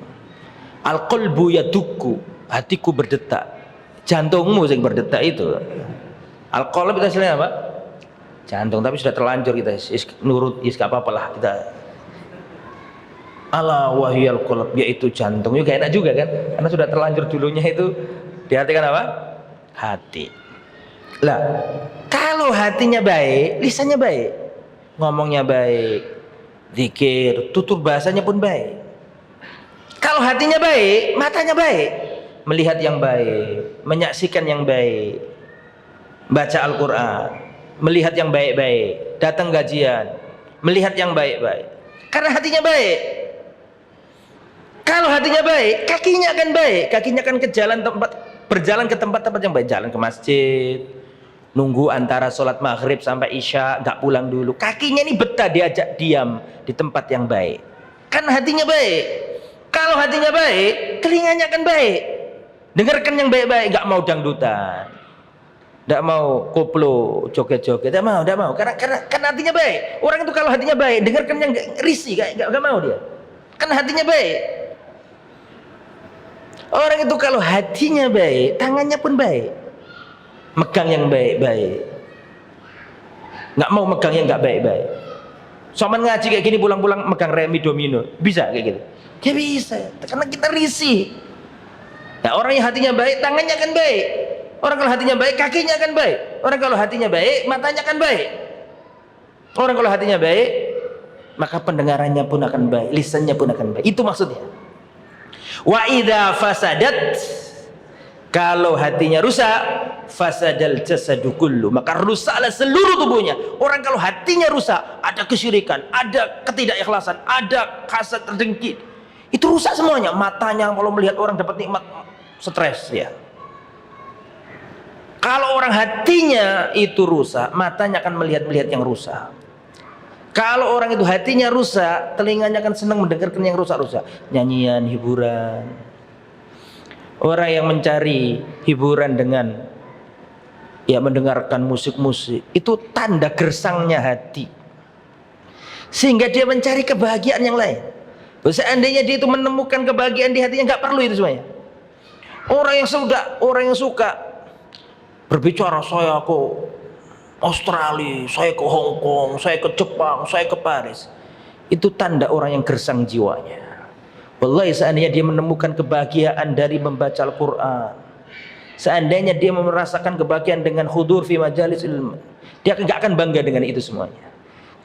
Al qalbu yadukku, hatiku berdetak. Jantungmu yang berdetak itu. Al qalb itu hasilnya apa? Jantung, tapi sudah terlanjur kita nurut, gak apa-apa lah kita. Ala wahiyal qalb, yaitu jantung. Juga enak juga kan? Karena sudah terlanjur dulunya itu diartikan apa? Hati. Lah, kalau hatinya baik, lisannya baik, ngomongnya baik, zikir, tutur bahasanya pun baik. Kalau hatinya baik, matanya baik, melihat yang baik, menyaksikan yang baik, baca Al-Quran, melihat yang baik-baik, datang gajian, melihat yang baik-baik. Karena hatinya baik. Kalau hatinya baik, kakinya akan baik, kakinya akan berjalan ke tempat-tempat yang baik, jalan ke masjid, nunggu antara sholat maghrib sampai isya, gak pulang dulu. Kakinya ini betah diajak diam di tempat yang baik. Karena hatinya baik. Kalau hatinya baik, telinganya akan baik. Dengarkan yang baik-baik, gak mau dangdutan, gak mau koplo, joget-joget, gak mau. Karena hatinya baik. Orang itu kalau hatinya baik, dengarkan yang risih, gak mau dia. Karena hatinya baik. Orang itu kalau hatinya baik, tangannya pun baik. Megang yang baik-baik, nggak mau megang yang nggak baik-baik. Soalnya ngaji kayak gini pulang-pulang megang remi domino, bisa kayak gitu? Ya bisa, karena kita risih. Nah, orang yang hatinya baik, tangannya akan baik. Orang kalau hatinya baik, kakinya akan baik. Orang kalau hatinya baik, matanya akan baik. Orang kalau hatinya baik, maka pendengarannya pun akan baik, lisannya pun akan baik. Itu maksudnya. Wa idza fasadat, kalau hatinya rusak, fasadal jasadu kullu, maka rusaklah seluruh tubuhnya. Orang kalau hatinya rusak, ada kesyirikan, ada ketidakikhlasan, ada hasad, terdengki, itu rusak semuanya. Matanya kalau melihat orang dapat nikmat, stres ya. Kalau orang hatinya itu rusak, matanya akan melihat yang rusak. Kalau orang itu hatinya rusak, telinganya akan senang mendengarkan yang rusak-rusak, nyanyian, hiburan. Orang yang mencari hiburan dengan ya mendengarkan musik-musik, itu tanda gersangnya hati. Sehingga dia mencari kebahagiaan yang lain. Seandainya dia itu menemukan kebahagiaan di hatinya, nggak perlu itu semuanya. Orang yang suka berbicara, saya ke Australia, saya ke Hong Kong, saya ke Jepang, saya ke Paris, itu tanda orang yang gersang jiwanya. Wallahi, seandainya dia menemukan kebahagiaan dari membaca Al-Quran, seandainya dia merasakan kebahagiaan dengan hudur fi majalis ilmu, dia nggak akan bangga dengan itu semuanya.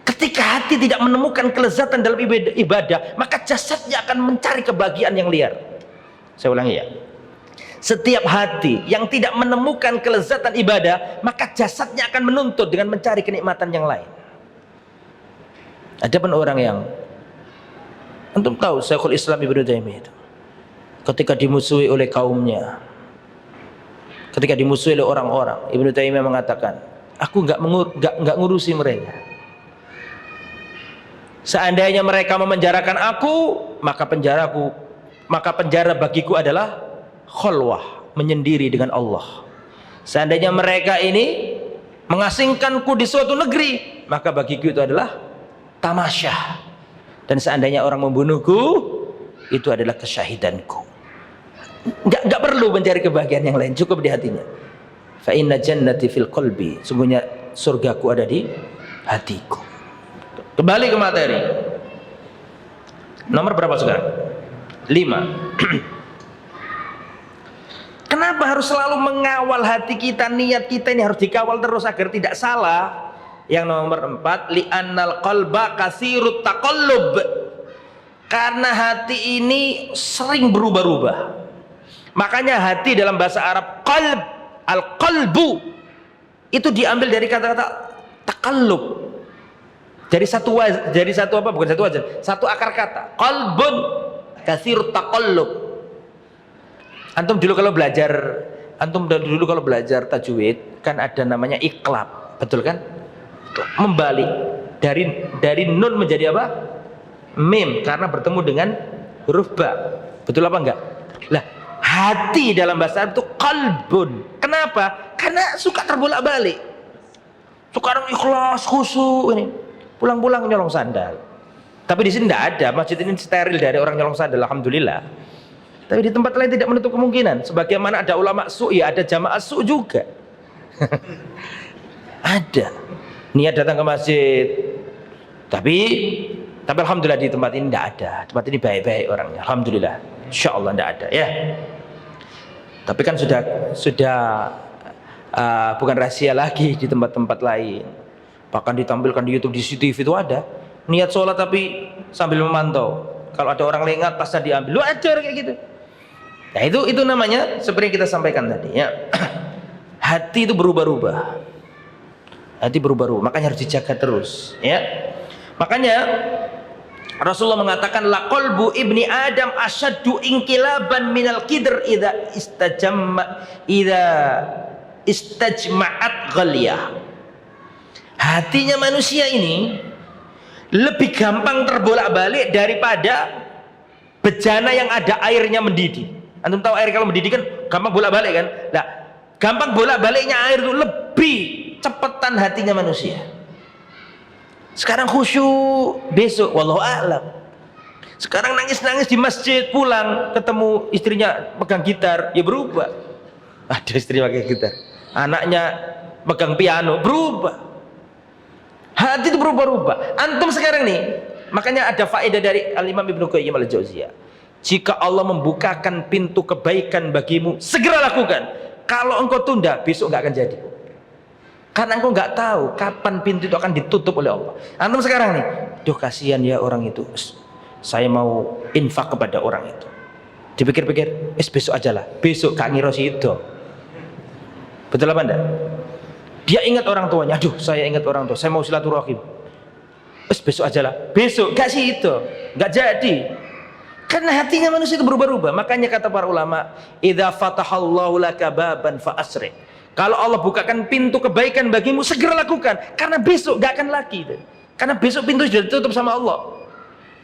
Ketika hati tidak menemukan kelezatan dalam ibadah, maka jasadnya akan mencari kebahagiaan yang liar. Saya ulangi ya. Setiap hati yang tidak menemukan kelezatan ibadah, maka jasadnya akan menuntut dengan mencari kenikmatan yang lain. Ada pun orang yang, antum tahu Syekhul Islam Ibnu Taimiyah itu, ketika dimusuhi oleh kaumnya, ketika dimusuhi oleh orang-orang, Ibnu Taimiyah mengatakan, aku nggak ngurusi mereka. Seandainya mereka memenjarakan aku, maka penjara bagiku adalah khalwah, menyendiri dengan Allah. Seandainya mereka ini mengasingkanku di suatu negeri, maka bagiku itu adalah tamasyah. Dan seandainya orang membunuhku, itu adalah kesyahidanku. Enggak perlu mencari kebahagiaan yang lain, cukup di hatinya. Fa inna jannati fil qalbi, sungguhnya surgaku ada di hatiku. Kembali ke materi. Nomor berapa sekarang? 5. Kenapa harus selalu mengawal hati kita, niat kita ini harus dikawal terus agar tidak salah? Yang nomor 4, li'annal qalba katsirut taqallub. Karena hati ini sering berubah-ubah. Makanya hati dalam bahasa Arab qalb, al-qalbu itu diambil dari kata-kata taqallub. Dari satu akar kata. Qalbun katsirut taqallub. Antum dulu kalau belajar tajwid kan ada namanya iqlab, betul kan? Membalik dari nun menjadi apa? Mim, karena bertemu dengan huruf ba. Betul apa enggak? Lah, hati dalam bahasa Arab itu qalbun. Kenapa? Karena suka terbolak-balik. Sekarang ikhlas, khusyuk ini. Pulang-pulang nyolong sandal. Tapi di sini enggak ada, masjid ini steril dari orang nyolong sandal, alhamdulillah. Tapi di tempat lain tidak menutup kemungkinan. Sebagaimana ada ulama su', ya ada jamaah su' juga. Ada. Niat datang ke masjid. Tapi alhamdulillah di tempat ini tidak ada. Tempat ini baik-baik orangnya. Alhamdulillah. Insyaallah tidak ada ya. Tapi kan sudah bukan rahasia lagi di tempat-tempat lain. Bahkan ditampilkan di YouTube, di CCTV itu ada. Niat sholat tapi sambil memantau. Kalau ada orang lengah pasnya diambil. Lu ajar kayak gitu. Nah itu namanya seperti yang kita sampaikan tadi ya. Hati itu berubah-ubah. Hati berubah-ubah, makanya harus dijaga terus ya. Makanya Rasulullah mengatakan la qalbu ibni Adam asyaddu inqilaban minal qidr idza istajma'at ghaliyah. Hatinya manusia ini lebih gampang terbolak-balik daripada bejana yang ada airnya mendidih. Antum tahu air kalau mendidih kan gampang bolak-balik kan? Nah, gampang bolak-baliknya air itu lebih cepetan hatinya manusia. Sekarang khusyuk, besok wallahu a'lam. Sekarang nangis-nangis di masjid, pulang ketemu istrinya pegang gitar, ya berubah. Ada istri pakai gitar, anaknya pegang piano, berubah. Hati itu berubah-ubah. Antum sekarang nih, makanya ada faedah dari Al-Imam Ibnu Qayyim Al-Jauziyah. Jika Allah membukakan pintu kebaikan bagimu, segera lakukan. Kalau engkau tunda, besok nggak akan jadi. Karena engkau nggak tahu kapan pintu itu akan ditutup oleh Allah. Antum sekarang nih, duh kasihan ya orang itu. Saya mau infak kepada orang itu. Dipikir-pikir, besok aja lah. Besok gak ngira itu. Betul apa enggak? Dia ingat orang tuanya. Aduh, saya ingat orang tua. Saya mau silaturahim. Besok aja lah. Besok gak sih itu, nggak jadi. Karena hatinya manusia itu berubah-ubah. Makanya kata para ulama, idza fatahallahu laka baban fa asri. Kalau Allah bukakan pintu kebaikan bagimu, segera lakukan. Karena besok gak akan lagi. Karena besok pintu sudah ditutup sama Allah.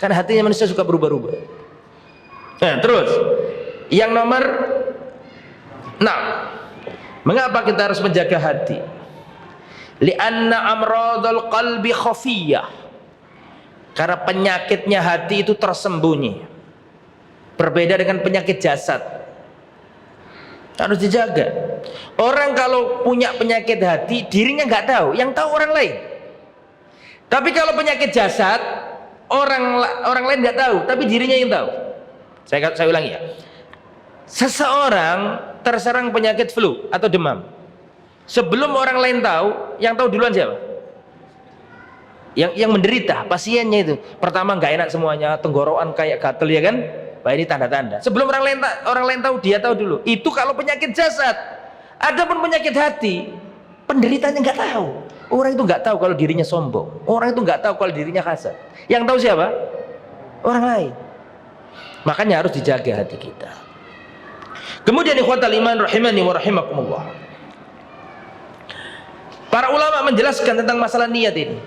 Karena hatinya manusia suka berubah-ubah. Nah, terus yang nomor 6. Mengapa kita harus menjaga hati? Li'anna amradul qalbi khafiyah. Karena penyakitnya hati itu tersembunyi. Berbeda dengan penyakit jasad. Harus dijaga. Orang kalau punya penyakit hati, dirinya nggak tahu, yang tahu orang lain. Tapi kalau penyakit jasad, orang lain nggak tahu, tapi dirinya yang tahu. Saya ulangi ya. Seseorang terserang penyakit flu atau demam. Sebelum orang lain tahu, yang tahu duluan siapa? Yang menderita, pasiennya itu. Pertama nggak enak semuanya, tenggorokan kayak gatel ya kan? Wah, ini tanda-tanda. Sebelum orang lain tahu, dia tahu dulu. Itu kalau penyakit jasad. Adapun penyakit hati, penderitanya nggak tahu. Orang itu nggak tahu kalau dirinya sombong. Orang itu nggak tahu kalau dirinya hasad. Yang tahu siapa? Orang lain. Makanya harus dijaga hati kita. Kemudian ikhwatal iman rahimani wa rahimakumullah. Para ulama menjelaskan tentang masalah niat ini.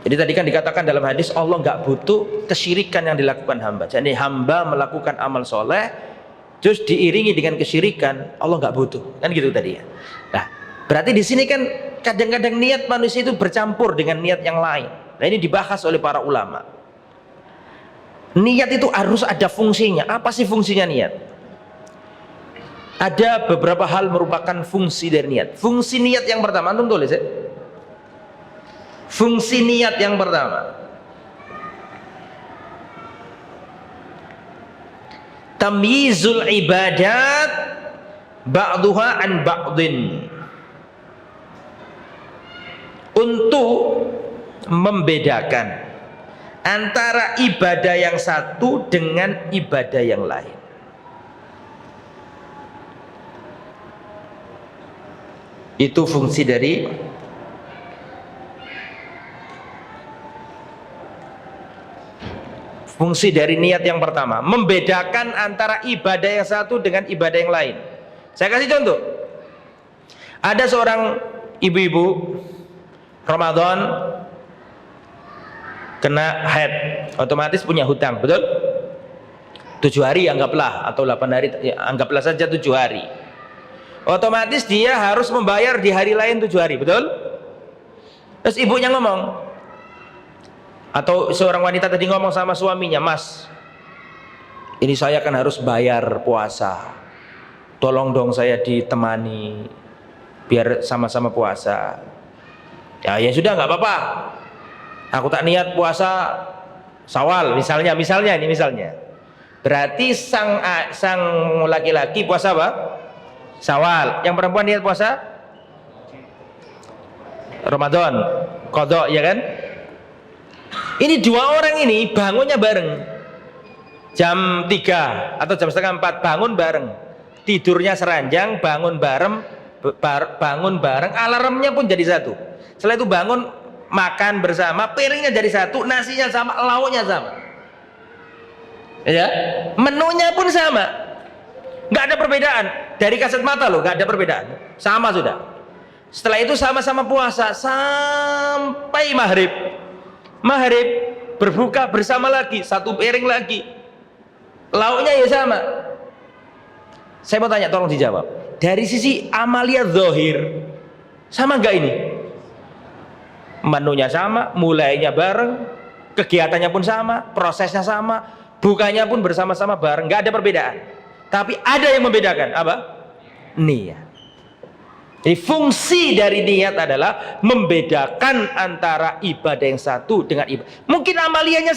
Jadi tadi kan dikatakan dalam hadis Allah nggak butuh kesyirikan yang dilakukan hamba. Jadi hamba melakukan amal soleh terus diiringi dengan kesyirikan, Allah nggak butuh, kan gitu tadi ya. Nah, berarti di sini kan kadang-kadang niat manusia itu bercampur dengan niat yang lain. Nah, ini dibahas oleh para ulama. Niat itu harus ada fungsinya. Apa sih fungsinya niat? Ada beberapa hal merupakan fungsi dari niat. Fungsi niat yang pertama, antum tulis ya. Fungsi niat yang pertama, tamyizul ibadat ba'duha an ba'din, untuk membedakan antara ibadah yang satu dengan ibadah yang lain. Itu fungsi dari niat yang pertama, membedakan antara ibadah yang satu dengan ibadah yang lain. Saya kasih contoh. Ada seorang ibu-ibu Ramadan kena haid, otomatis punya hutang, betul? 7 hari anggaplah, atau 8 hari, ya, anggaplah saja 7 hari. Otomatis dia harus membayar di hari lain 7 hari, betul? Terus ibunya ngomong, atau seorang wanita tadi ngomong sama suaminya, "Mas, ini saya kan harus bayar puasa, tolong dong saya ditemani biar sama-sama puasa." Ya sudah, nggak apa-apa, aku tak niat puasa Syawal misalnya berarti sang laki-laki puasa apa? Syawal. Yang perempuan niat puasa Ramadan qadha, ya kan? Ini dua orang ini bangunnya bareng, jam 3 atau jam setengah 4 bangun bareng, tidurnya seranjang, bangun bareng, alarmnya pun jadi satu. Setelah itu bangun, makan bersama, piringnya jadi satu, nasinya sama, lauknya sama, ya, menunya pun sama, nggak ada perbedaan. Dari kasat mata loh, nggak ada perbedaan, sama sudah. Setelah itu sama-sama puasa sampai maghrib berbuka bersama lagi, satu piring lagi, lauknya ya sama. Saya mau tanya, tolong dijawab, dari sisi amalia zahir sama nggak ini? Menunya sama, mulainya bareng, kegiatannya pun sama, prosesnya sama, bukanya pun bersama-sama bareng, nggak ada perbedaan. Tapi ada yang membedakan, apa? Niat. Jadi fungsi dari niat adalah membedakan antara ibadah yang satu dengan ibadah. Mungkin amaliannya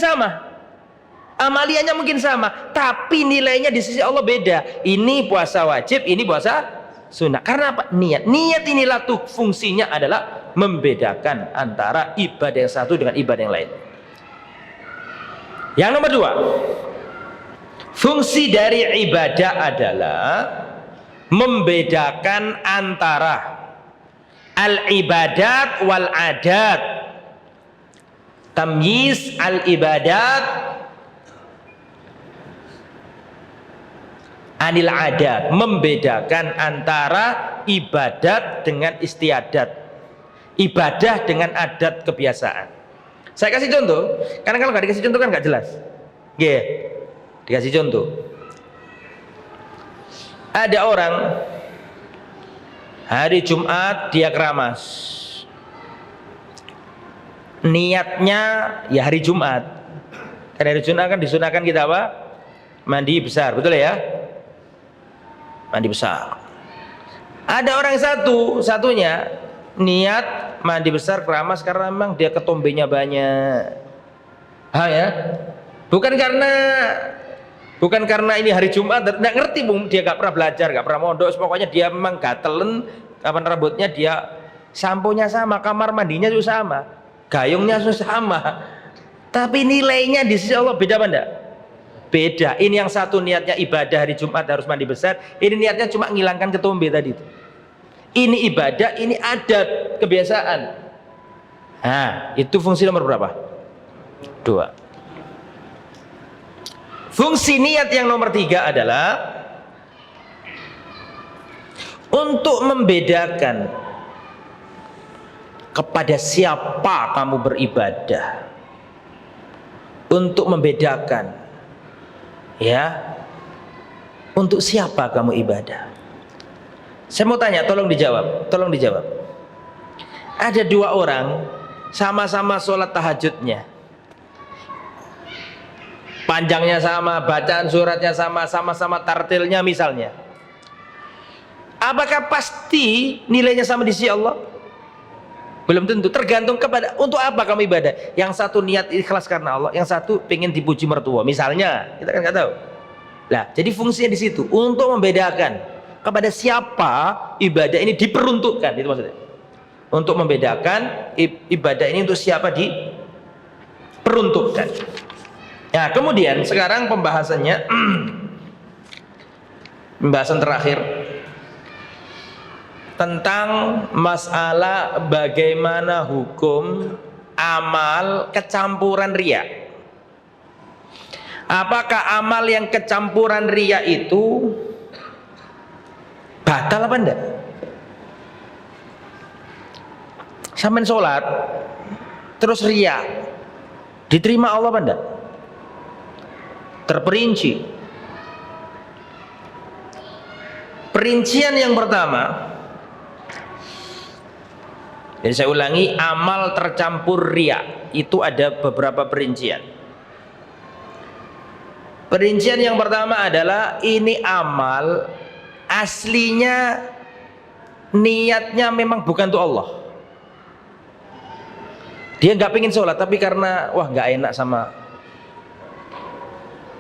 sama, tapi nilainya di sisi Allah beda. Ini puasa wajib, ini puasa sunnah. Karena apa? Niat. Niat inilah tuh fungsinya adalah membedakan antara ibadah yang satu dengan ibadah yang lain. Yang nomor 2, fungsi dari ibadah adalah membedakan antara al-ibadat wal adat. Tamyiz al-ibadat anil adat, membedakan antara ibadat dengan istiadat, ibadah dengan adat kebiasaan. Saya kasih contoh, karena kalau nggak dikasih contoh kan nggak jelas. Dikasih contoh. Ada orang hari Jumat dia keramas, niatnya ya hari Jumat. Karena hari Jumat kan disunahkan kita apa? Mandi besar, betul ya? Mandi besar. Ada orang satunya niat mandi besar keramas karena memang dia ketombenya banyak. Ya? Bukan karena ini hari Jumat, nggak ngerti, dia nggak pernah belajar, nggak pernah mondok, pokoknya dia memang gatelen, kapan rambutnya dia, samponya sama, kamar mandinya juga sama, gayungnya juga sama, tapi nilainya di sisi Allah beda apa enggak? Beda. Ini yang satu niatnya ibadah hari Jumat harus mandi besar, ini niatnya cuma ngilangkan ketombe tadi itu. Ini ibadah, ini adat, kebiasaan. Nah, itu fungsi nomor berapa? 2. Fungsi niat yang nomor 3 adalah untuk membedakan kepada siapa kamu beribadah, untuk membedakan, ya, untuk siapa kamu ibadah. Saya mau tanya, tolong dijawab, tolong dijawab. Ada dua orang sama-sama sholat tahajudnya, panjangnya sama, bacaan suratnya sama, sama-sama tartilnya misalnya. Apakah pasti nilainya sama di sisi Allah? Belum tentu, tergantung kepada untuk apa kamu ibadah. Yang satu niat ikhlas karena Allah, yang satu pengen dipuji mertua misalnya, kita kan nggak tahu. Nah, jadi fungsinya di situ untuk membedakan kepada siapa ibadah ini diperuntukkan, itu maksudnya. Untuk membedakan ibadah ini untuk siapa diperuntukkan. Nah, kemudian sekarang pembahasannya pembahasan terakhir tentang masalah bagaimana hukum amal kecampuran riya. Apakah amal yang kecampuran riya itu batal apa enggak? Sampai sholat terus riya, diterima Allah apa enggak? Terperinci. Perincian yang pertama, jadi saya ulangi, amal tercampur riya itu ada beberapa perincian. Perincian yang pertama adalah ini amal aslinya niatnya memang bukan untuk Allah. Dia nggak pengen sholat, tapi karena wah nggak enak sama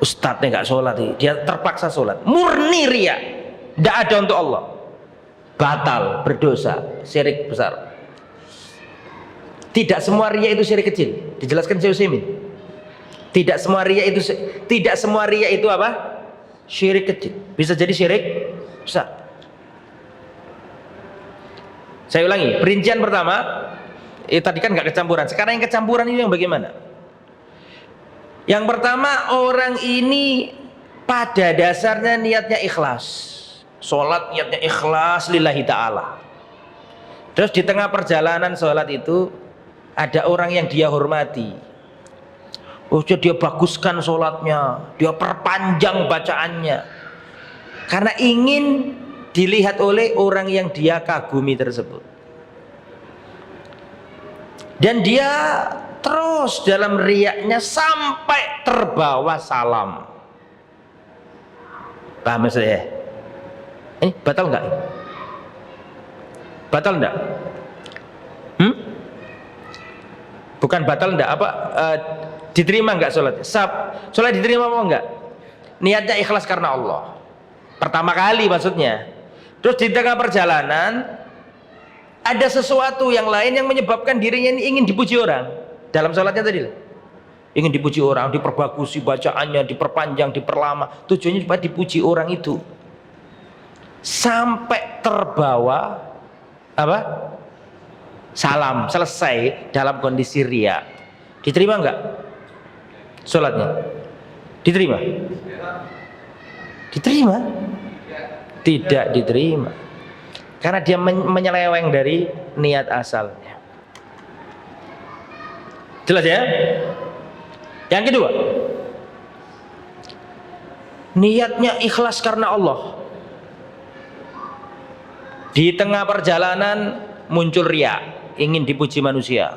ustadznya nggak sholat, dia terpaksa sholat. Murni riya, nggak ada untuk Allah. Batal, berdosa, syirik besar. Tidak semua riya itu syirik kecil. Dijelaskan Syekh Utsaimin. Tidak semua riya itu apa? Syirik kecil. Bisa jadi syirik besar. Saya ulangi, perincian pertama, tadi kan nggak kecampuran. Sekarang yang kecampuran ini yang bagaimana? Yang pertama, orang ini pada dasarnya niatnya ikhlas. Sholat niatnya ikhlas lillahi ta'ala. Terus di tengah perjalanan sholat itu ada orang yang dia hormati. Oh, dia baguskan sholatnya, dia perpanjang bacaannya, karena ingin dilihat oleh orang yang dia kagumi tersebut. Dan dia terus dalam riyaknya sampai terbawa salam. Paham maksudnya? Ini batal enggak? Batal enggak? Bukan batal enggak, apa? Diterima enggak sholatnya? Sholat diterima apa enggak? Niatnya ikhlas karena Allah. Pertama kali maksudnya. Terus di tengah perjalanan ada sesuatu yang lain yang menyebabkan dirinya ini ingin dipuji orang. Dalam sholatnya tadi, ingin dipuji orang, diperbagusi bacaannya, diperpanjang, diperlama. Tujuannya supaya dipuji orang itu. Sampai terbawa apa? Salam, selesai dalam kondisi riya. Diterima enggak sholatnya? Diterima? Diterima? Tidak diterima, karena dia menyeleweng dari niat asalnya. Jelas ya? Yang kedua, niatnya ikhlas karena Allah. Di tengah perjalanan muncul riya, ingin dipuji manusia,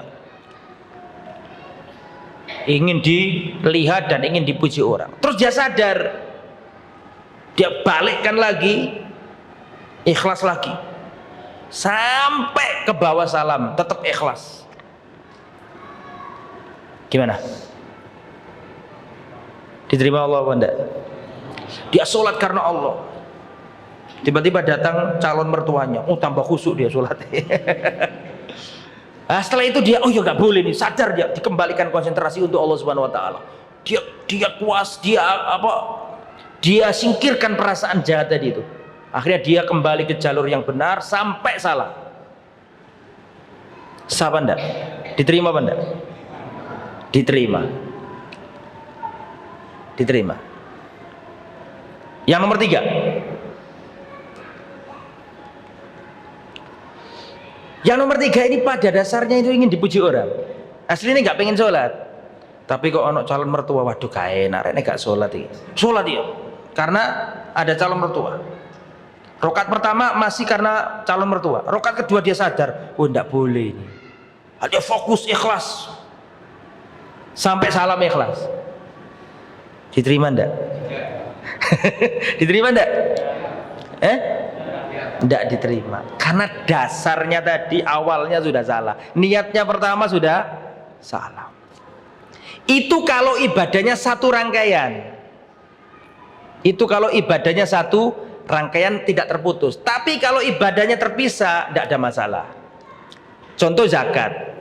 ingin dilihat dan ingin dipuji orang. Terus dia sadar, dia balikkan lagi, ikhlas lagi, sampai ke bawah salam, tetap ikhlas. Gimana? Diterima Allah apa enggak? Dia sholat karena Allah, tiba-tiba datang calon mertuanya, oh tambah khusyuk dia sholat. Nah, setelah itu dia, oh ya nggak boleh nih, sadar dia, dikembalikan konsentrasi untuk Allah Subhanahu Wa Taala. Dia kuas, dia singkirkan perasaan jahat tadi itu. Akhirnya dia kembali ke jalur yang benar sampai salah. Sah apa enggak? Diterima apa enggak? Diterima. Diterima. Yang nomor 3, Yang nomor 3 ini pada dasarnya itu ingin dipuji orang. Aslinya nggak pengen sholat, tapi kok ono calon mertua, waduh gak enak, ini gak sholat ini. Sholat dia, karena ada calon mertua. Rokat pertama masih karena calon mertua. Rokat kedua dia sadar, oh nggak boleh ini. Dia fokus ikhlas, sampai salam ikhlas. Diterima ndak? Diterima ndak? Ndak diterima. Karena dasarnya tadi awalnya sudah salah. Niatnya pertama sudah salah. Itu kalau ibadahnya satu rangkaian. Itu kalau ibadahnya satu rangkaian tidak terputus. Tapi kalau ibadahnya terpisah, tidak ada masalah. Contoh zakat.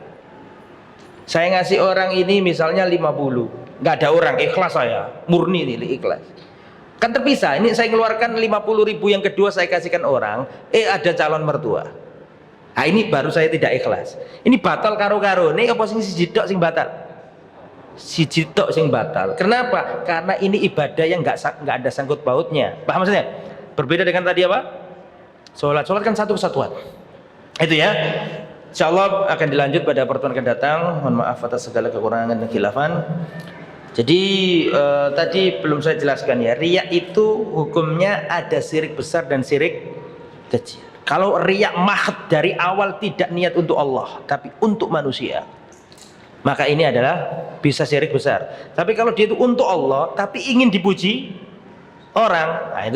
Saya ngasih orang ini misalnya 50, nggak ada orang, ikhlas saya, murni nih ikhlas. Kan terpisah. Ini saya keluarkan 50.000, yang kedua saya kasihkan orang, ada calon mertua. Nah ini baru saya tidak ikhlas. Ini batal karo-karo. Ini apa sing siji tok sing batal? Siji tok sing batal. Kenapa? Karena ini ibadah yang nggak ada sangkut pautnya. Paham maksudnya? Berbeda dengan tadi apa? Sholat kan satu kesatuan. Itu ya. Insyaallah akan dilanjut pada pertemuan akan datang. Mohon maaf atas segala kekurangan dan khilafan. Jadi tadi belum saya jelaskan ya. Riya itu hukumnya ada syirik besar dan syirik kecil. Kalau riya mahd dari awal tidak niat untuk Allah, tapi untuk manusia, maka ini adalah bisa syirik besar. Tapi kalau dia itu untuk Allah, tapi ingin dipuji orang, nah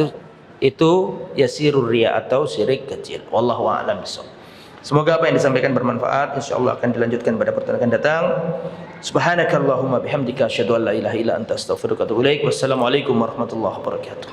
itu yasirur riya atau syirik kecil. Wallahu a'lam bishawab. Semoga apa yang disampaikan bermanfaat. Insyaallah akan dilanjutkan pada pertemuan akan datang. Subhanakallahumma bihamdika asyhadu an la ilaha illa anta astaghfiruka wa atubu ilaik. Wassalamualaikum warahmatullahi wabarakatuh.